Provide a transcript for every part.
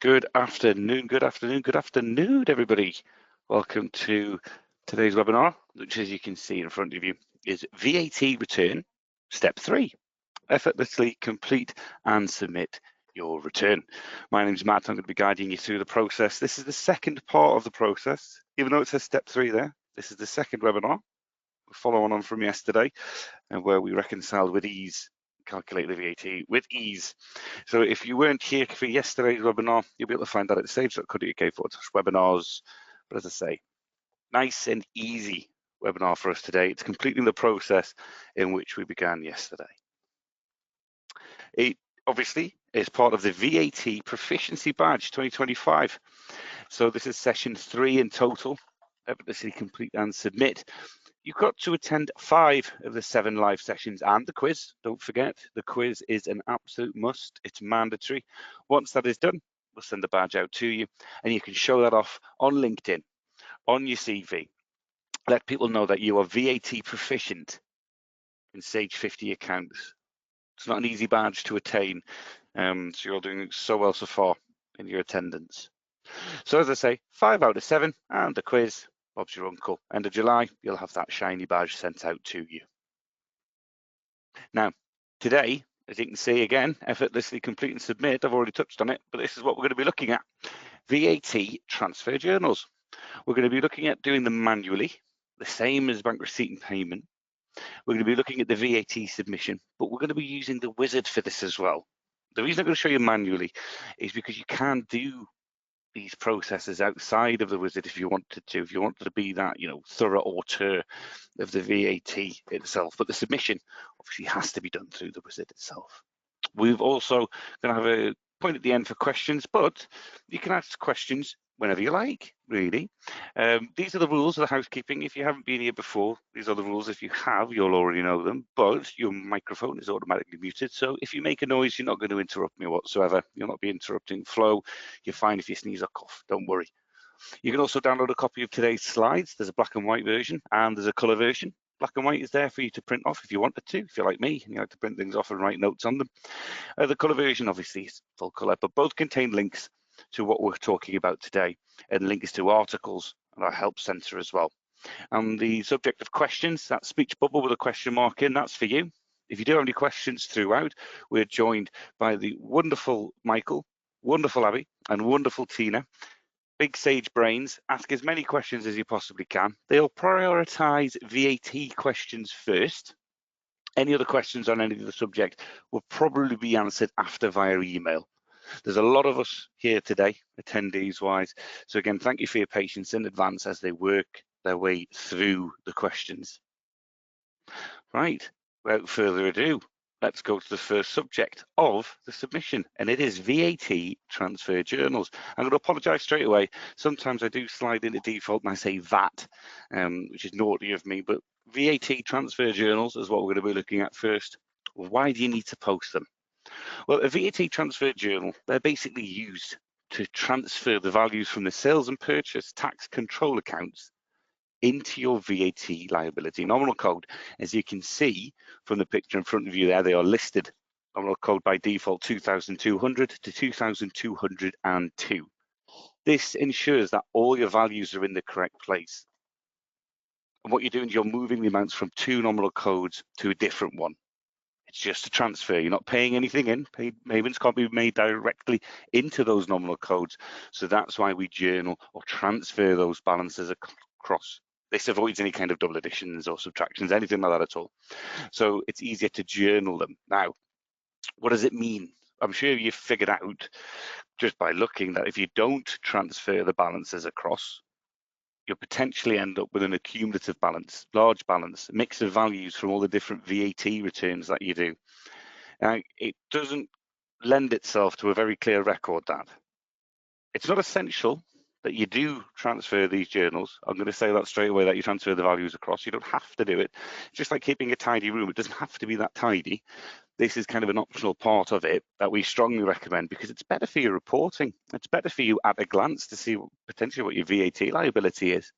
Good afternoon, everybody. Welcome to today's webinar, which, as you can see in front of you, is VAT Return, Step 3. Effortlessly complete and submit your return. My name is Matt. I'm going to be guiding you through the process. This is the second part of the process. Even though it says Step 3 there, this is the second webinar. Following on from yesterday, and where we reconciled with ease, calculate the VAT with ease. So if you weren't here for yesterday's webinar, you'll be able to find that at sage.co.uk/webinars. But as I say, nice and easy webinar for us today. It's completing the process in which we began yesterday. It obviously is part of the VAT Proficiency Badge 2025. So this is session 3 in total. Effortlessly complete and submit. You've got to attend 5 of the 7 live sessions and the quiz. Don't forget, the quiz is an absolute must. It's mandatory. Once that is done, we'll send the badge out to you, and you can show that off on LinkedIn, on your CV. Let people know that you are VAT proficient in Sage 50 accounts. It's not an easy badge to attain, so you're doing so well so far in your attendance. So as I say, 5 out of 7 and the quiz. Bob's your uncle. End of July, you'll have that shiny badge sent out to you. Now, today, as you can see again, effortlessly complete and submit. I've already touched on it, but this is what we're going to be looking at. VAT transfer journals. We're going to be looking at doing them manually, the same as bank receipt and payment. We're going to be looking at the VAT submission, but we're going to be using the wizard for this as well. The reason I'm going to show you manually is because you can do these processes outside of the wizard if you wanted to, be that, thorough auteur of the VAT itself, but the submission obviously has to be done through the wizard itself. We've also going to have a point at the end for questions, but you can ask questions whenever you like, really. These are the rules of the housekeeping. If you haven't been here before, these are the rules. If you have, you'll already know them, but your microphone is automatically muted. So if you make a noise, you're not going to interrupt me whatsoever. You'll not be interrupting flow. You're fine if you sneeze or cough, don't worry. You can also download a copy of today's slides. There's a black and white version and there's a color version. Black and white is there for you to print off if you wanted to, if you're like me and you like to print things off and write notes on them. The color version obviously is full color, but both contain links to what we're talking about today and links to articles and our help center as well. And the subject of questions, that speech bubble with a question mark in, that's for you. If you do have any questions throughout, we're joined by the wonderful Michael, wonderful Abby, and wonderful Tina. Big Sage brains, ask as many questions as you possibly can. They'll prioritize VAT questions first. Any other questions on any of the subject will probably be answered after via email. There's a lot of us here today, attendees wise. So again, thank you for your patience in advance as they work their way through the questions. Right, without further ado, let's go to the first subject of the submission, and it is VAT transfer journals. I'm going to apologise straight away. Sometimes I do slide into default and I say VAT, which is naughty of me, but VAT transfer journals is what we're going to be looking at first. Why do you need to post them? Well, a VAT transfer journal, they're basically used to transfer the values from the sales and purchase tax control accounts into your VAT liability nominal code. As you can see from the picture in front of you there, they are listed. Nominal code by default 2200 to 2202. This ensures that all your values are in the correct place. And what you're doing is you're moving the amounts from 2 nominal codes to a different one. It's just a transfer. You're not paying anything in. Payments can't be made directly into those nominal codes. So that's why we journal or transfer those balances across. This avoids any kind of double additions or subtractions, anything like that at all. So it's easier to journal them. Now, what does it mean? I'm sure you've figured out just by looking that if you don't transfer the balances across, you'll potentially end up with an accumulative balance, large balance, a mix of values from all the different VAT returns that you do. Now, it doesn't lend itself to a very clear record that. It's not essential that you do transfer these journals. I'm going to say that straight away, that you transfer the values across. You don't have to do it. Just like keeping a tidy room, it doesn't have to be that tidy. This is kind of an optional part of it that we strongly recommend because it's better for your reporting. It's better for you at a glance to see potentially what your VAT liability is.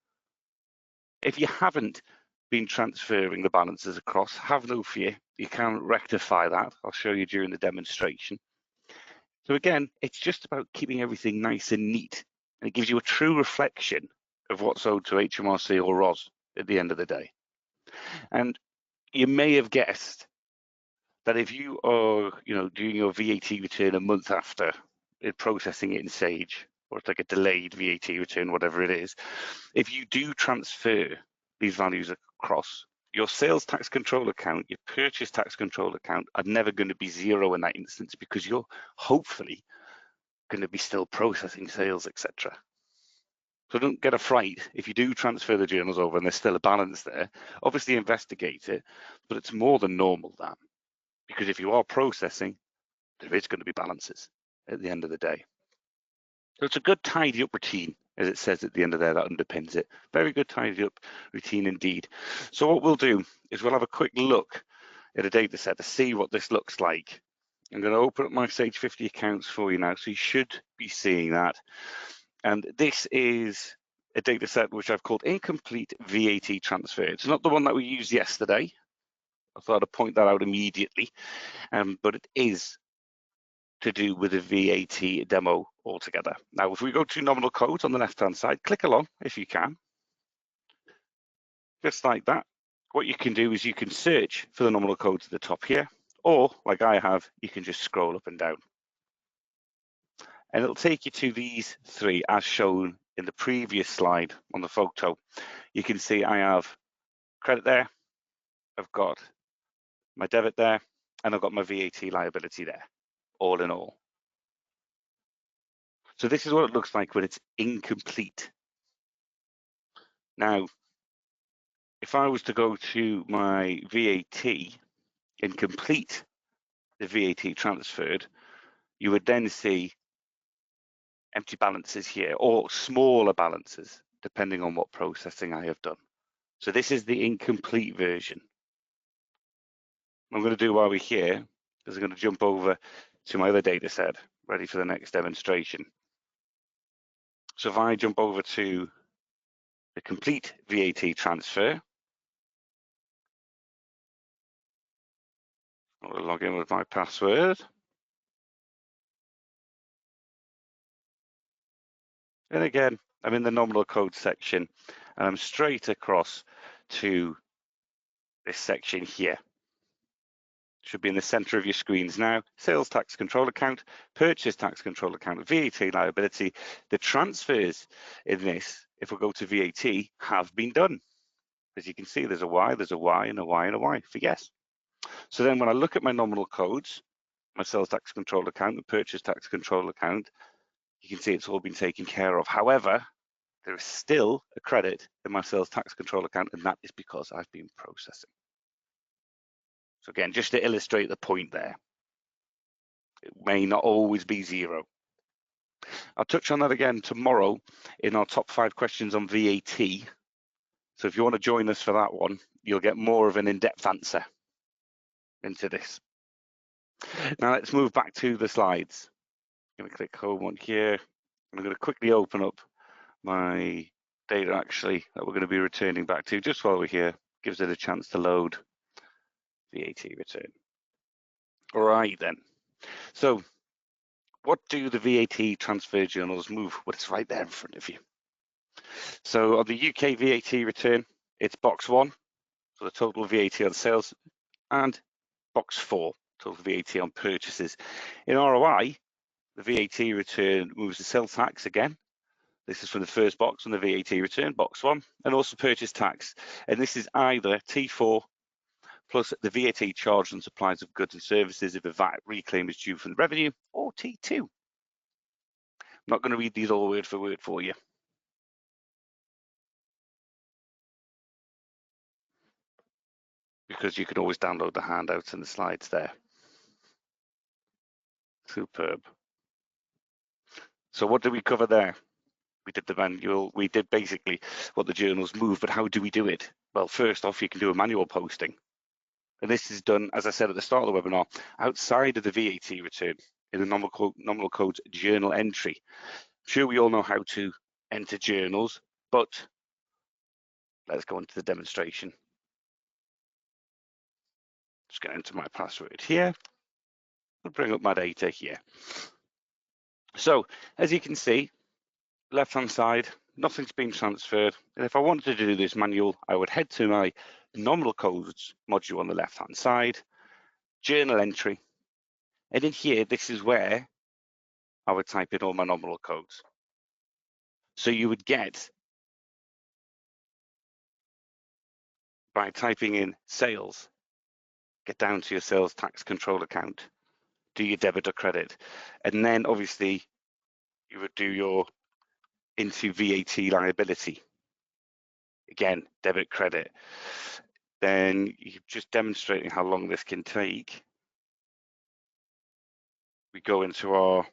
If you haven't been transferring the balances across, have no fear. You can rectify that. I'll show you during the demonstration. So again, it's just about keeping everything nice and neat, and it gives you a true reflection of what's owed to HMRC or ROS at the end of the day. And you may have guessed that if you are, doing your VAT return a month after processing it in Sage, or it's like a delayed VAT return, whatever it is, if you do transfer these values across, your sales tax control account, your purchase tax control account are never going to be zero in that instance, because you're hopefully going to be still processing sales, etc. So don't get a fright if you do transfer the journals over and there's still a balance there. Obviously investigate it, but it's more than normal that, because if you are processing, there is going to be balances at the end of the day. So it's a good tidy up routine, as it says at the end of there, that underpins it. Very good tidy up routine indeed. So what we'll do is we'll have a quick look at a data set to see what this looks like. I'm going to open up my Sage 50 accounts for you now, so you should be seeing that. And this is a data set which I've called incomplete VAT transfer. It's not the one that we used yesterday. I thought I'd point that out immediately, but it is to do with a VAT demo altogether. Now, if we go to nominal codes on the left-hand side, click along if you can. Just like that. What you can do is you can search for the nominal codes at the top here, or like I have, you can just scroll up and down. And it'll take you to these three as shown in the previous slide on the photo. You can see I have credit there, I've got my debit there, and I've got my VAT liability there, all in all. So this is what it looks like when it's incomplete. Now, if I was to go to my VAT and complete the VAT transferred, you would then see empty balances here, or smaller balances, depending on what processing I have done. So this is the incomplete version. What I'm going to do while we're here is I'm going to jump over to my other data set, ready for the next demonstration. So if I jump over to the complete VAT transfer, I'll log in with my password. And again, I'm in the nominal code section, and I'm straight across to this section here. Should be in the center of your screens now. Sales tax control account, purchase tax control account, VAT liability. The transfers in this, if we go to VAT, have been done. As you can see, there's a Y, there's a Y, and a Y, and a Y for yes. So then when I look at my nominal codes, my sales tax control account, the purchase tax control account, you can see it's all been taken care of. However, there is still a credit in my sales tax control account, and that is because I've been processing. So again, just to illustrate the point there, it may not always be zero. I'll touch on that again tomorrow in our top 5 questions on VAT. So if you want to join us for that one, you'll get more of an in-depth answer into this. Now let's move back to the slides. I'm going to click home on here. I'm going to quickly open up my data actually that we're going to be returning back to just while we're here. Gives it a chance to load VAT return. All right then. So what do the VAT transfer journals move? Well, it's right there in front of you. So on the UK VAT return, it's box 1, so the total VAT on sales, and box 4, total VAT on purchases. In ROI, the VAT return moves the sales tax again. This is from the first box on the VAT return, box 1, and also purchase tax. And this is either T4 plus the VAT charged on supplies of goods and services if a VAT reclaim is due from the revenue, or T2. I'm not going to read these all word for word for you. Because you can always download the handouts and the slides there. Superb. So what did we cover there? We did the manual, we did basically what the journals move, but how do we do it? Well, first off, you can do a manual posting. And this is done, as I said at the start of the webinar, outside of the VAT return in the nominal codes journal entry. I'm sure we all know how to enter journals, but let's go into the demonstration. Just going to enter my password here. I'll bring up my data here. So as you can see, left-hand side, nothing's been transferred. And if I wanted to do this manual, I would head to my nominal codes module on the left-hand side, journal entry. And in here, this is where I would type in all my nominal codes. So you would get, by typing in sales, get down to your sales tax control account, do your debit or credit. And then obviously you would do your into VAT liability. Again, debit, credit. Then you're just demonstrating how long this can take. We go into our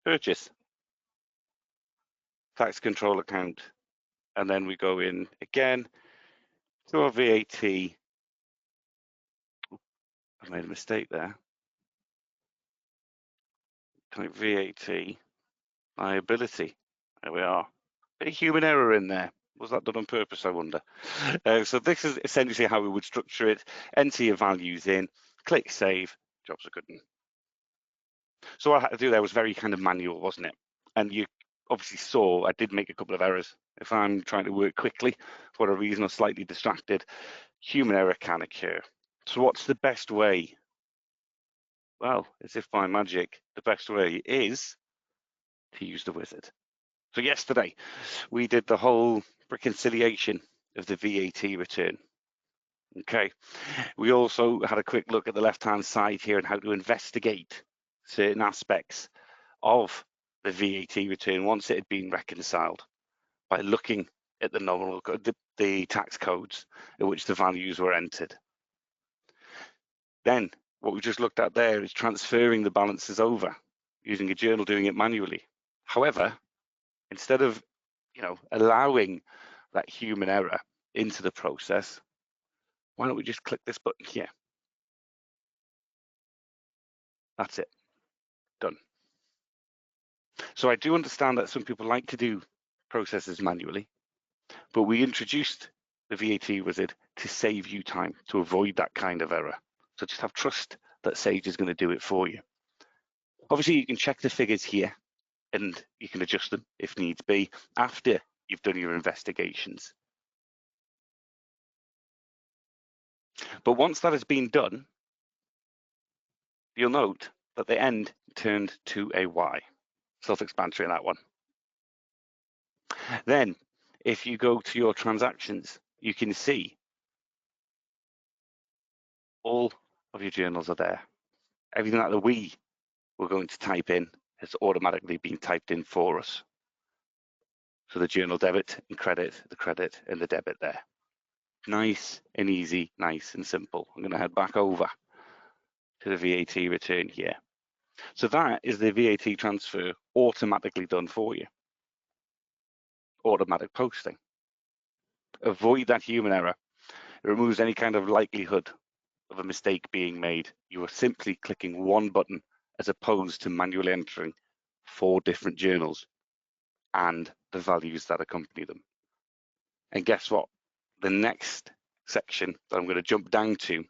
purchase tax control account, and then we go in again to our VAT. I made a mistake there. Type VAT liability. There we are. Bit of human error in there. Was that done on purpose, I wonder? So this is essentially how we would structure it. Enter your values in, click save, jobs are good. So what I had to do there was very kind of manual, wasn't it? And you obviously saw I did make a couple of errors. If I'm trying to work quickly, for whatever reason, or slightly distracted, human error can occur. So what's the best way? Well, as if by magic, the best way is to use the wizard. So yesterday, we did the whole reconciliation of the VAT return. Okay, we also had a quick look at the left-hand side here and how to investigate certain aspects of the VAT return once it had been reconciled by looking at the nominal, the tax codes in which the values were entered. Then what we just looked at there is transferring the balances over using a journal, doing it manually. However, instead of allowing that human error into the process, why don't we just click this button here? That's it, done. So I do understand that some people like to do processes manually, but we introduced the VAT wizard to save you time, to avoid that kind of error. So just have trust that Sage is going to do it for you. Obviously, you can check the figures here and you can adjust them if needs be after you've done your investigations. But once that has been done, you'll note that the end turned to a Y. Self-explanatory in that one. Then, if you go to your transactions, you can see all of your journals are there. Everything that we were going to type in has automatically been typed in for us. So the journal debit and credit, the credit and the debit there. Nice and easy, nice and simple. I'm going to head back over to the VAT return here. So that is the VAT transfer automatically done for you. Automatic posting. Avoid that human error. It removes any kind of likelihood of a mistake being made. You are simply clicking one button as opposed to manually entering 4 different journals and the values that accompany them. And guess what? The next section that I'm going to jump down to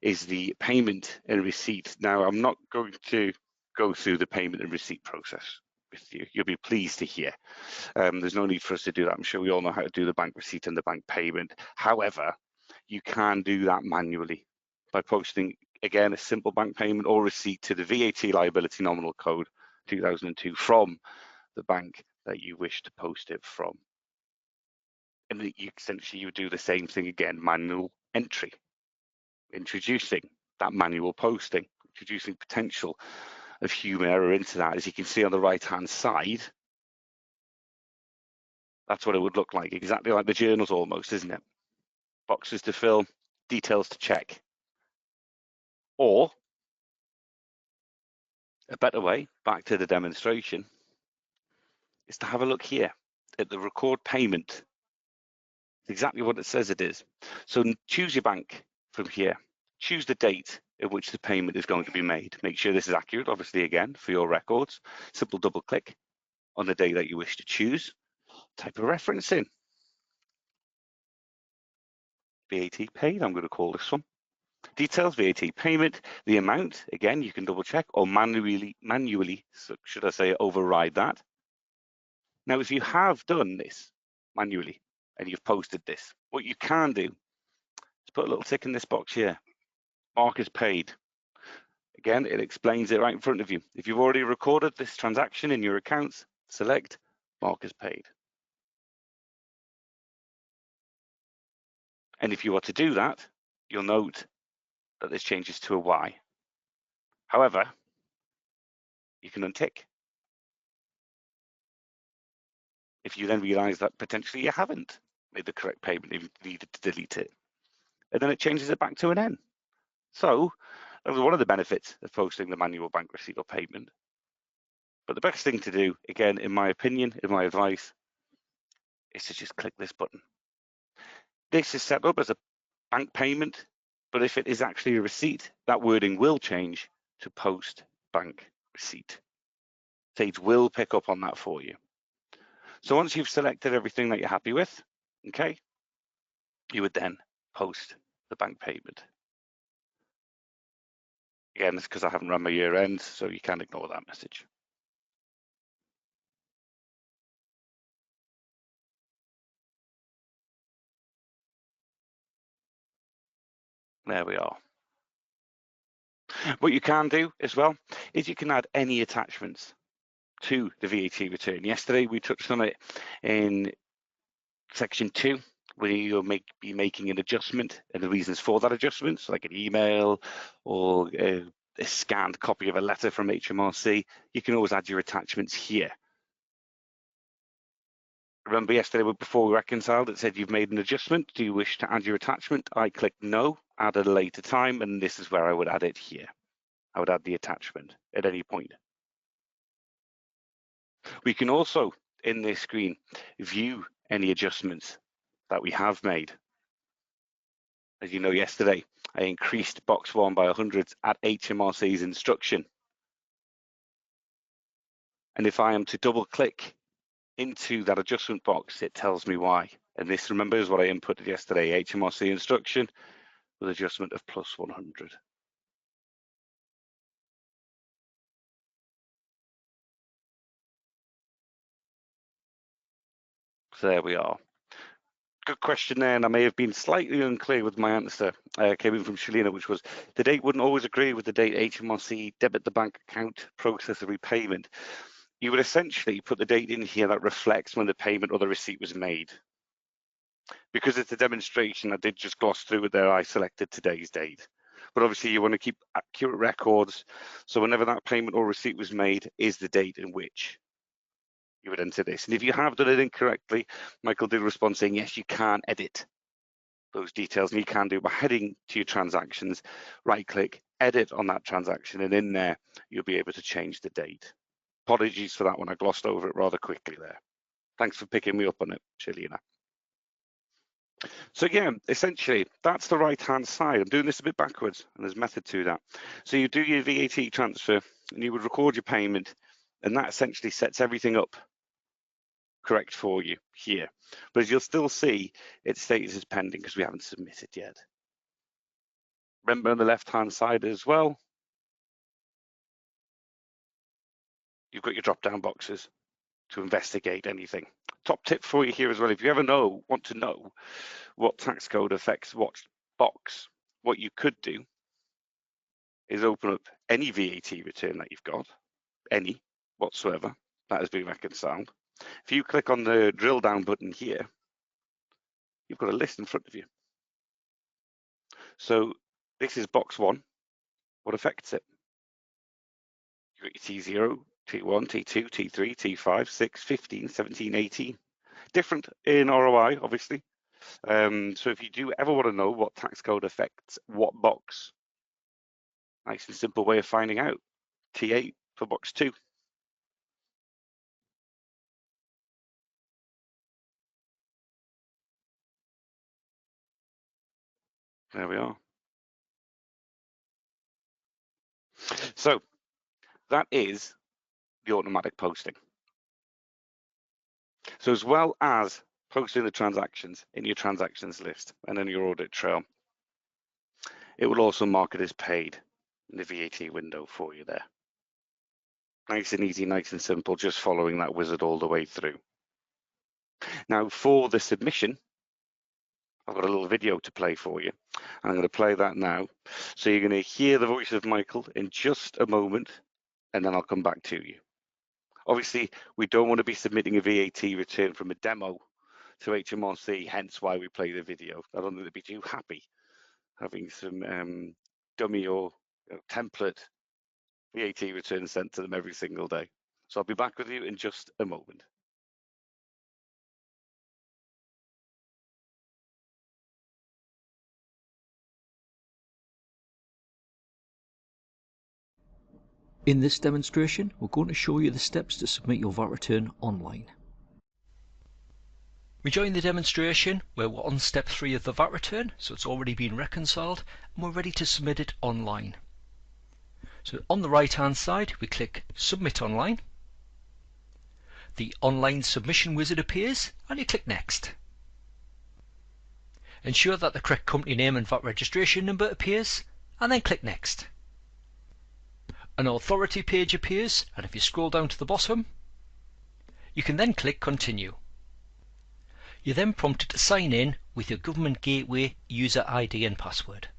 is the payment and receipt. Now, I'm not going to go through the payment and receipt process with you. You'll be pleased to hear. There's no need for us to do that. I'm sure we all know how to do the bank receipt and the bank payment. However, you can do that manually by posting, again, a simple bank payment or receipt to the VAT liability nominal code 2002 from the bank that you wish to post it from. And you essentially would do the same thing again, manual entry, introducing that manual posting, introducing potential of human error into that. As you can see on the right-hand side, that's what it would look like, exactly like the journals almost, isn't it? Boxes to fill, details to check. Or a better way, back to the demonstration, is to have a look here at the record payment. It's exactly what it says it is. So choose your bank from here. Choose the date at which the payment is going to be made. Make sure this is accurate, obviously, again, for your records. Simple double click on the day that you wish to choose. Type a reference in. VAT paid, I'm going to call this one. details, VAT payment, the amount, again, you can double check or manually, should I say, override that. Now, if you have done this manually and you've posted this, what you can do is put a little tick in this box here, mark as paid. Again, it explains it right in front of you. If you've already recorded this transaction in your accounts, select mark as paid. And if you are to do that, you'll note that this changes to a Y. However, you can untick. If you then realize that potentially you haven't made the correct payment, you needed to delete it. And then it changes it back to an N. So that was one of the benefits of posting the manual bank receipt or payment. But the best thing to do, again, in my opinion, in my advice, is to just click this button. This is set up as a bank payment, but if it is actually a receipt, that wording will change to post bank receipt. Sage will pick up on that for you. So once you've selected everything that you're happy with, okay, you would then post the bank payment. Again, it's because I haven't run my year end, so you can ignore that message. There we are. What you can do as well is you can add any attachments to the VAT return. Yesterday we touched on it in section 2, where you'll be making an adjustment and the reasons for that adjustment, so like an email or a scanned copy of a letter from HMRC. You can always add your attachments here. Remember yesterday before we reconciled, it said you've made an adjustment. Do you wish to add your attachment? I click no, add at a later time, and this is where I would add it here. I would add the attachment at any point. We can also, in this screen, view any adjustments that we have made. As you know, yesterday, I increased box 1 by 100 at HMRC's instruction. And if I am to double click into that adjustment box, it tells me why. And this, remember, is what I inputted yesterday, HMRC instruction with adjustment of plus 100. So there we are. Good question there, and I may have been slightly unclear with my answer. Came in from Shalina, which was the date wouldn't always agree with the date HMRC debit the bank account, process the repayment. You would essentially put the date in here that reflects when the payment or the receipt was made. Because it's a demonstration, I did just gloss through it there. I selected today's date. But obviously you want to keep accurate records. So whenever that payment or receipt was made is the date in which you would enter this. And if you have done it incorrectly, Michael did respond saying, yes, you can edit those details, and you can do it by heading to your transactions, right click, edit on that transaction, and in there, you'll be able to change the date. Apologies for that one, I glossed over it rather quickly there. Thanks for picking me up on it, Shalina. So again, essentially, that's the right-hand side. I'm doing this a bit backwards, and there's method to that. So you do your VAT transfer, and you would record your payment, and that essentially sets everything up correct for you here. But as you'll still see, it status is pending because we haven't submitted yet. Remember on the left-hand side as well, you've got your drop-down boxes to investigate anything. Top tip for you here as well, if you ever want to know what tax code affects what box, what you could do is open up any VAT return that you've got, any whatsoever, that has been reconciled. If you click on the drill down button here, you've got a list in front of you. So this is box 1, what affects it? You've got your T0, T1, T2, T3, T5, 6, 15, 17, 18. Different in ROI, obviously. So if you do ever want to know what tax code affects what box, nice and simple way of finding out. T8 for box 2. There we are. So that is the automatic posting. So as well as posting the transactions in your transactions list and in your audit trail, it will also mark it as paid in the VAT window for you there. Nice and easy, nice and simple, just following that wizard all the way through. Now for the submission, I've got a little video to play for you. I'm going to play that now. So you're going to hear the voice of Michael in just a moment, and then I'll come back to you. Obviously, we don't want to be submitting a VAT return from a demo to HMRC, hence why we play the video. I don't think they'd be too happy having some dummy or template VAT return sent to them every single day. So I'll be back with you in just a moment. In this demonstration, we're going to show you the steps to submit your VAT return online. We join the demonstration where we're on step 3 of the VAT return, so it's already been reconciled, and we're ready to submit it online. So on the right hand side, we click Submit Online. The online submission wizard appears, and you click Next. Ensure that the correct company name and VAT registration number appears, and then click Next. An authority page appears, and if you scroll down to the bottom, you can then click Continue. You're then prompted to sign in with your Government Gateway user ID and password.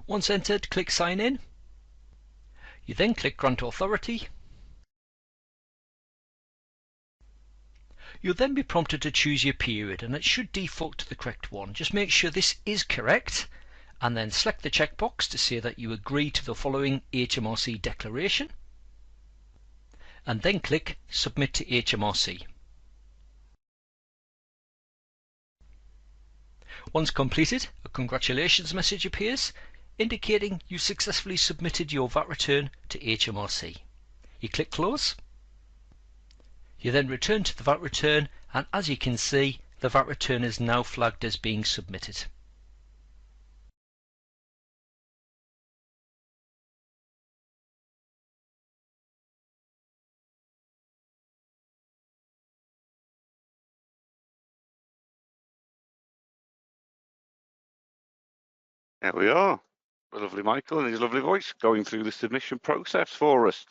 Once entered, click Sign In. You then click Grant Authority. You'll then be prompted to choose your period, and it should default to the correct one. Just make sure this is correct, and then select the checkbox to say that you agree to the following HMRC declaration, and then click Submit to HMRC. Once completed, a congratulations message appears, indicating you successfully submitted your VAT return to HMRC. You click Close. You then return to the VAT return, and as you can see, the VAT return is now flagged as being submitted. There we are. The lovely Michael and his lovely voice going through the submission process for us.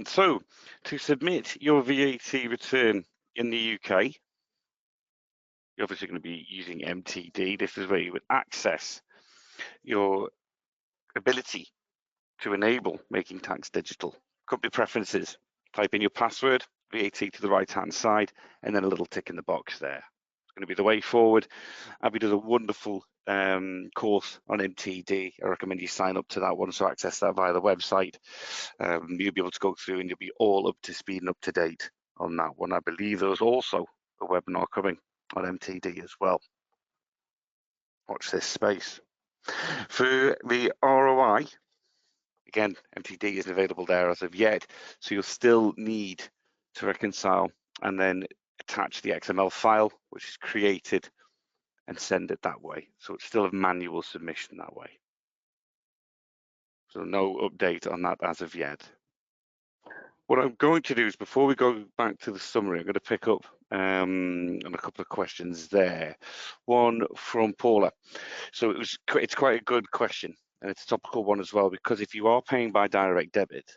So to submit your VAT return in the UK, you're obviously going to be using MTD. This is where you would access your ability to enable making tax digital. Company preferences, type in your password, VAT to the right hand side, and then a little tick in the box there. It's going to be the way forward. Abby does a wonderful course on MTD. I recommend you sign up to that one, so access that via the website. You'll be able to go through and you'll be all up to speed and up to date on that one. I believe there's also a webinar coming on MTD as well. Watch this space. For the ROI, again, MTD isn't available there as of yet, so you'll still need to reconcile and then attach the XML file, which is created, and send it that way. So it's still a manual submission that way. So no update on that as of yet. What I'm going to do is, before we go back to the summary, I'm going to pick up on a couple of questions there. One from Paula. So it's quite a good question, and it's a topical one as well, because if you are paying by direct debit,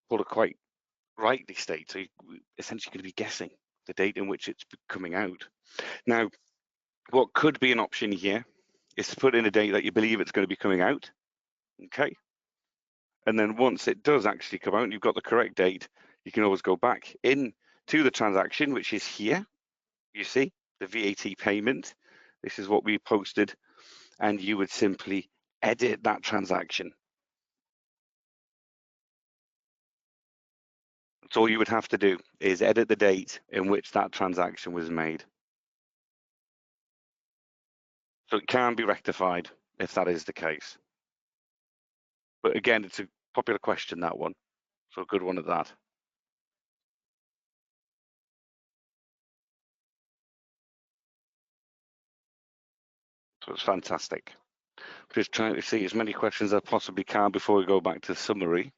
Paula quite rightly states, so you're essentially going to be guessing the date in which it's coming out. Now, what could be an option here is to put in a date that you believe it's going to be coming out, okay? And then once it does actually come out and you've got the correct date, you can always go back in to the transaction, which is here. You see the VAT payment. This is what we posted, and you would simply edit that transaction. That's all you would have to do, is edit the date in which that transaction was made. So it can be rectified if that is the case. But again, it's a popular question, that one. So a good one at that. So it's fantastic. Just trying to see as many questions as I possibly can before we go back to the summary.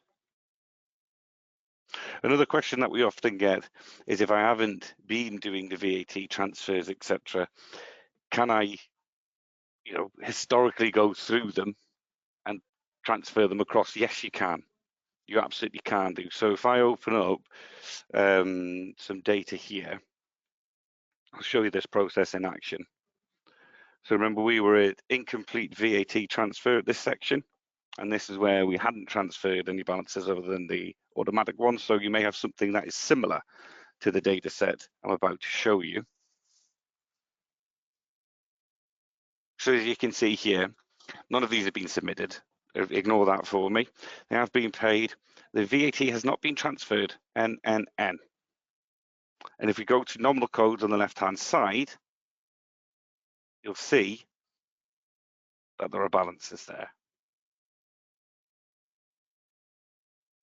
Another question that we often get is, if I haven't been doing the VAT transfers, etc., can I, historically go through them and transfer them across? Yes, you can. You absolutely can do. So if I open up some data here, I'll show you this process in action. So remember, we were at incomplete VAT transfer at this section, and this is where we hadn't transferred any balances other than the automatic one. So you may have something that is similar to the data set I'm about to show you. So as you can see here, none of these have been submitted. Ignore that for me. They have been paid. The VAT has not been transferred, NNN. And if we go to nominal codes on the left-hand side, you'll see that there are balances there.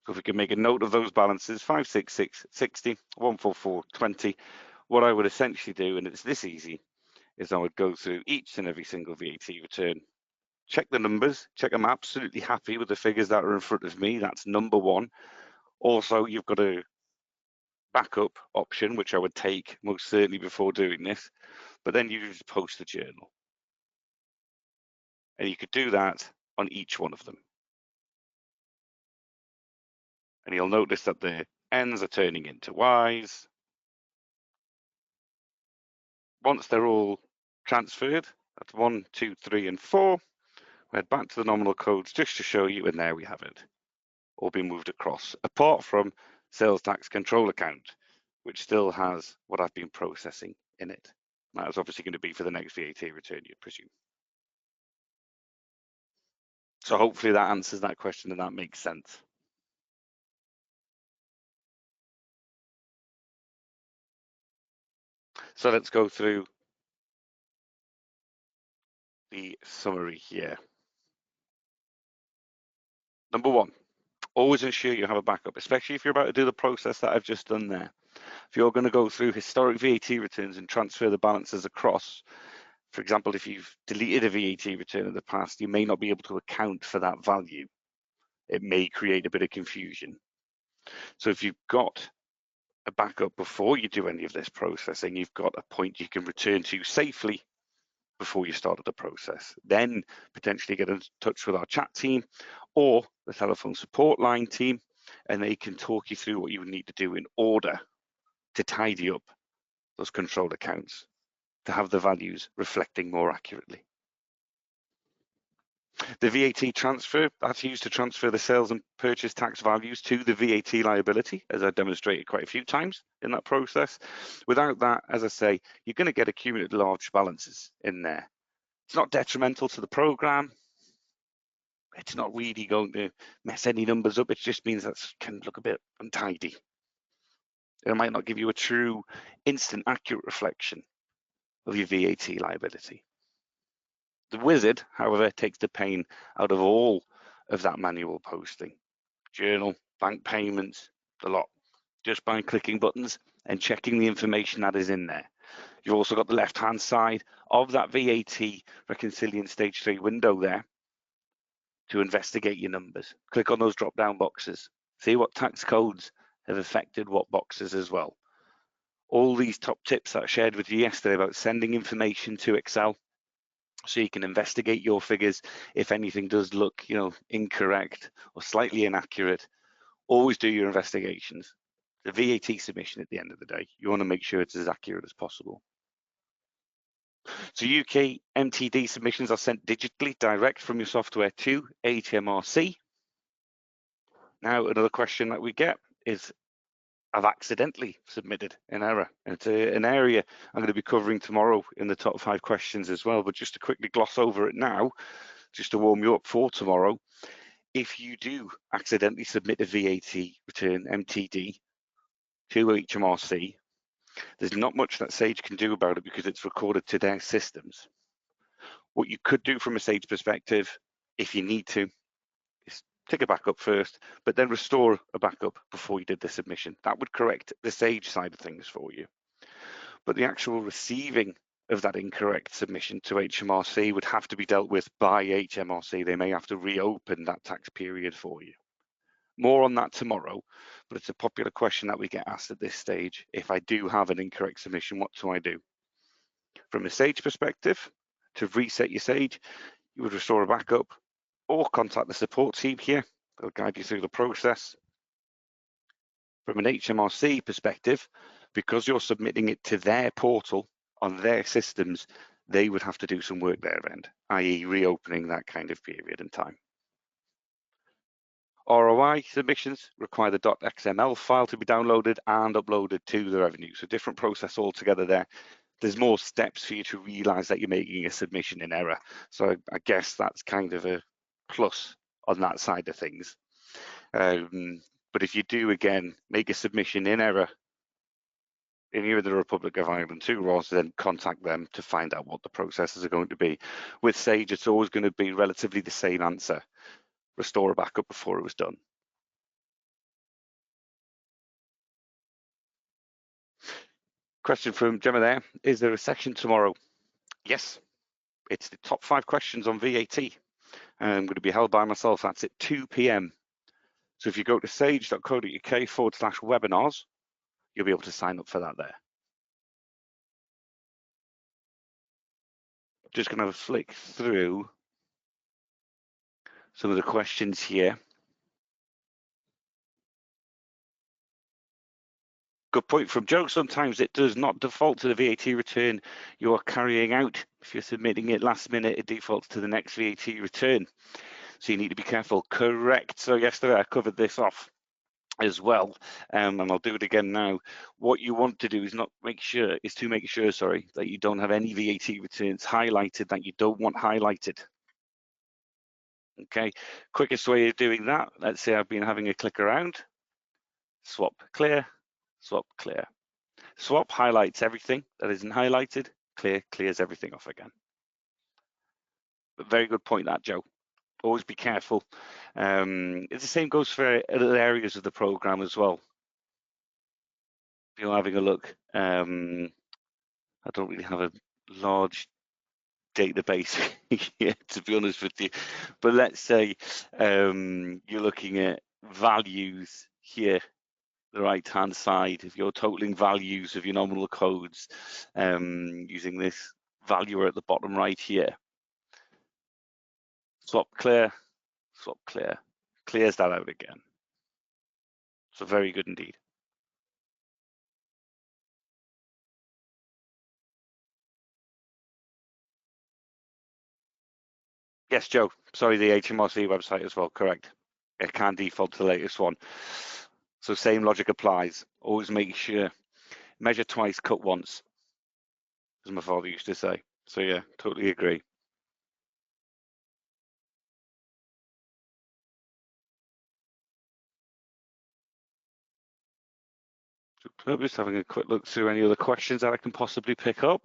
So if we can make a note of those balances, 566, 60, 144, 20, what I would essentially do, and it's this easy, is I would go through each and every single VAT return, check the numbers, check I'm absolutely happy with the figures that are in front of me. That's number one. Also, you've got a backup option, which I would take most certainly before doing this, but then you just post the journal. And you could do that on each one of them. And you'll notice that the N's are turning into Y's. Once they're all transferred, that's 1, 2, 3, and 4. We head back to the nominal codes just to show you, and there we have it, all been moved across, apart from sales tax control account, which still has what I've been processing in it. That is obviously going to be for the next VAT return, you'd presume. So hopefully that answers that question and that makes sense. So let's go through the summary here. Number one, always ensure you have a backup, especially if you're about to do the process that I've just done there. If you're going to go through historic VAT returns and transfer the balances across, for example, if you've deleted a VAT return in the past, you may not be able to account for that value. It may create a bit of confusion. So if you've got a backup before you do any of this processing, you've got a point you can return to safely before you started the process. Then potentially get in touch with our chat team or the telephone support line team, and they can talk you through what you would need to do in order to tidy up those controlled accounts to have the values reflecting more accurately. The VAT transfer, that's used to transfer the sales and purchase tax values to the VAT liability, as I demonstrated quite a few times in that process. Without that, as I say, you're going to get accumulated large balances in there. It's not detrimental to the program. It's not really going to mess any numbers up. It just means that can look a bit untidy. It might not give you a true, instant, accurate reflection of your VAT liability. The wizard, however, takes the pain out of all of that manual posting. Journal, bank payments, the lot, just by clicking buttons and checking the information that is in there. You've also got the left-hand side of that VAT Reconciliation Stage 3 window there to investigate your numbers. Click on those drop-down boxes. See what tax codes have affected what boxes as well. All these top tips that I shared with you yesterday about sending information to Excel so you can investigate your figures if anything does look, incorrect or slightly inaccurate. Always do your investigations. The VAT submission at the end of the day, you want to make sure it's as accurate as possible. So UK MTD submissions are sent digitally direct from your software to HMRC. Now, another question that we get is, I've accidentally submitted an error. It's an area I'm going to be covering tomorrow in the top 5 questions as well, but just to quickly gloss over it now, just to warm you up for tomorrow, if you do accidentally submit a VAT return, MTD, to HMRC, there's not much that Sage can do about it because it's recorded to their systems. What you could do from a Sage perspective, if you need to, is take a backup first, but then restore a backup before you did the submission. That would correct the Sage side of things for you. But the actual receiving of that incorrect submission to HMRC would have to be dealt with by HMRC. They may have to reopen that tax period for you. More on that tomorrow, but it's a popular question that we get asked at this stage. If I do have an incorrect submission, what do I do? From a Sage perspective, to reset your Sage, you would restore a backup or contact the support team here. They'll guide you through the process. From an HMRC perspective, because you're submitting it to their portal on their systems, they would have to do some work their end, i.e. reopening that kind of period in time. ROI submissions require the .xml file to be downloaded and uploaded to the revenue. So different process altogether there. There's more steps for you to realize that you're making a submission in error. So I guess that's kind of a plus on that side of things. But if you do, again, make a submission in error and you're in the Republic of Ireland too, Ross, then contact them to find out what the processes are going to be. With Sage, it's always going to be relatively the same answer. Restore a backup before it was done. Question from Gemma there. Is there a section tomorrow? Yes. It's the top 5 questions on VAT. I'm going to be held by myself. That's at 2 p.m. So if you go to sage.co.uk/webinars, you'll be able to sign up for that there. Just going to flick through some of the questions here. Good point from Joe. Sometimes it does not default to the VAT return you are carrying out. If you're submitting it last minute, it defaults to the next VAT return. So you need to be careful. Correct. So yesterday I covered this off as well, and I'll do it again now. What you want to do is to make sure that you don't have any VAT returns highlighted that you don't want highlighted. Okay, quickest way of doing that, let's say I've been having a click around, swap clear, swap clear. Swap highlights everything that isn't highlighted, clear clears everything off again. But very good point that, Joe. Always be careful. It's the same goes for other areas of the program as well. If you're having a look, I don't really have a large database here, to be honest with you. But let's say you're looking at values here, the right-hand side. If you're totaling values of your nominal codes using this valuer at the bottom right here, swap clear, clears that out again. So very good indeed. Yes, Joe. Sorry, the HMRC website as well. Correct. It can default to the latest one. So same logic applies. Always make sure, measure twice, cut once, as my father used to say. So yeah, totally agree. So just having a quick look through any other questions that I can possibly pick up.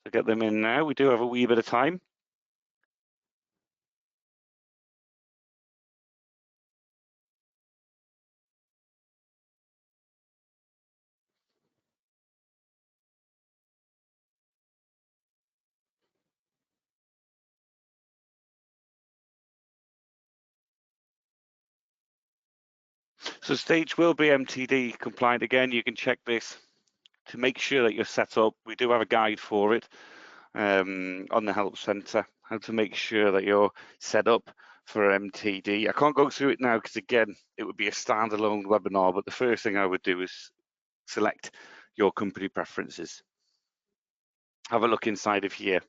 So get them in now. We do have a wee bit of time. So Stage will be MTD compliant again. You can check this to make sure that you're set up. We do have a guide for it on the help center, how to make sure that you're set up for MTD. I can't go through it now because again, it would be a standalone webinar, but the first thing I would do is select your company preferences. Have a look inside of here.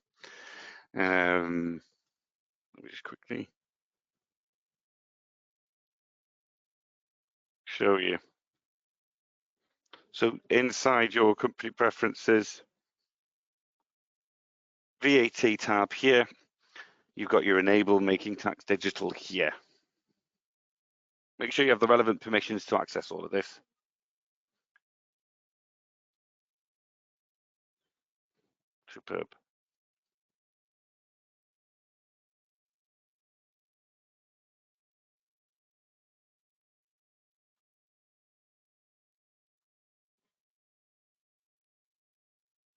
Let me just quickly show you. So inside your company preferences, VAT tab here, you've got your enable making tax digital here. Make sure you have the relevant permissions to access all of this. Superb.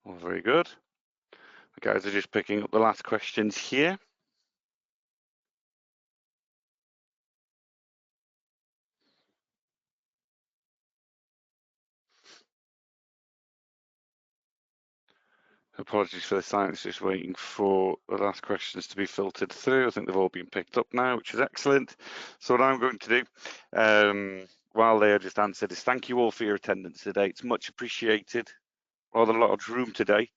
Well, very good. The guys are just picking up the last questions here. Apologies for the silence, just waiting for the last questions to be filtered through. I think they've all been picked up now, which is excellent. So what I'm going to do, while they are just answered, is thank you all for your attendance today. It's much appreciated. Rather large room today.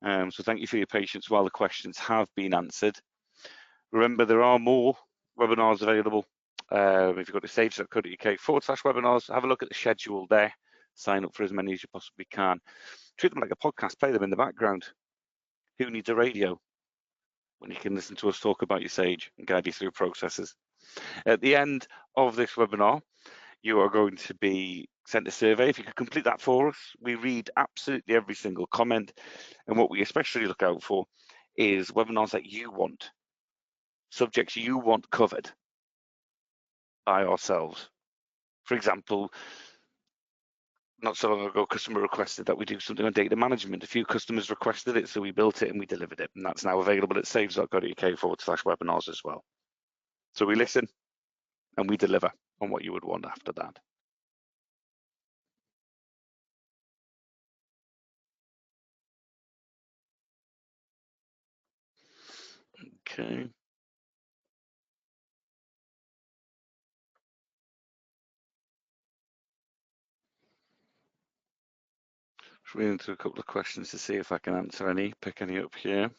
So thank you for your patience while the questions have been answered. Remember, there are more webinars available. If you've got to sage.co.uk/webinars, have a look at the schedule there. Sign up for as many as you possibly can. Treat them like a podcast, play them in the background. Who needs a radio when you can listen to us talk about your Sage and guide you through processes? At the end of this webinar, you are going to be sent a survey. If you could complete that for us, we read absolutely every single comment. And what we especially look out for is webinars that you want, subjects you want covered by ourselves. For example, not so long ago, a customer requested that we do something on data management. A few customers requested it, so we built it and we delivered it. And that's now available at saves.co.uk/webinars as well. So we listen and we deliver on what you would want after that. Okay. Just reading through a couple of questions to see if I can answer any, pick any up here.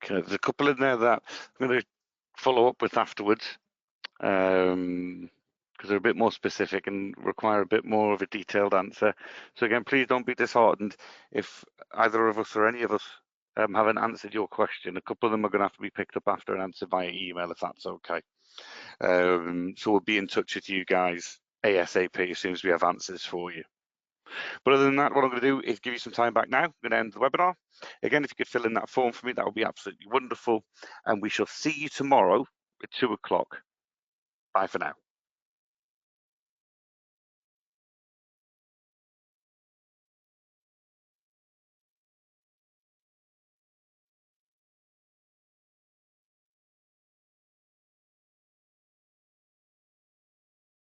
Okay, there's a couple in there that I'm going to follow up with afterwards, because they're a bit more specific and require a bit more of a detailed answer. So again, please don't be disheartened if either of us or any of us haven't answered your question. A couple of them are going to have to be picked up after and answered via email, if that's okay. So we'll be in touch with you guys ASAP as soon as we have answers for you. But other than that, what I'm going to do is give you some time back now. I'm going to end the webinar. Again, if you could fill in that form for me, that would be absolutely wonderful. And we shall see you tomorrow at 2 o'clock. Bye for now.